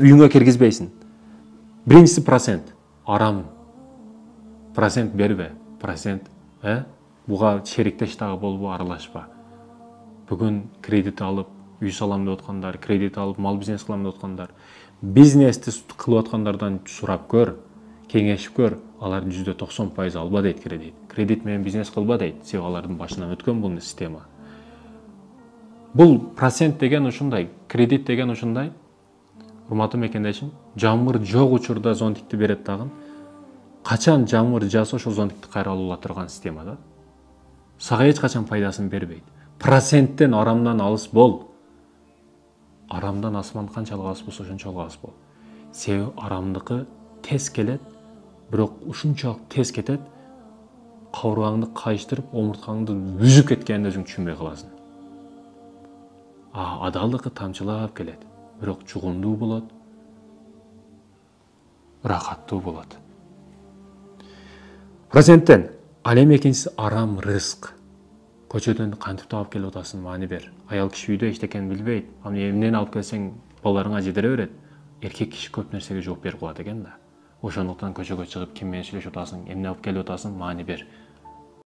үйүңө киргизбейсиң. Биринчиси процент. Арам. Процент бербе. Процент. Буга шериктеш дагы болбо, аралашпа. Бүгүн кредит алып, үй салам деп аткандар, кредит алып, мал бизнес кылам деп аткандар, бизнести кылып аткандардан сурап көр, кеңешип көр. Алар %90% алба дейт кредит. Кредит менен бизнес кылба дейт. Себеби алардын башынан өткөн бул система. Бул процент деген ушундай, кредит деген ушундай. Урматтуу мекендешим, жамыр жок учурда зонтикти берет дагы. Качан жамыр жаса ошол зонтикти кайра алып ала турган система да. Сага эч качан пайдасын бербейт. Проценттен, арамдан алыс бол. Арамдан асман канчалык алыс болсо ошончолук алыс бол. Себеби арамдыкы тез келет, бирок ушунчалык тез кетет, кабыргаңды кайыштырып, омурткаңды үзүп кеткенин өзүң түшүнбөй каласың. Адалдыкы тамчылап келет, бирок чугундуу болот, рахаттуу болот. Проценттен, ал эми экинчиси арам рызык. Көчөдөн кантип таап келип атасың, маани бер. Аял киши үйдө эчтекени билбейт. Эмнени алып келсең балдарыңа жедере берет. Эркек киши көп нерсеге жооп берип коет экен да. Ошондуктан көчөгө чыгып ким менен сүйлөшүп атасың, эмне алып келип атасың, маани бер.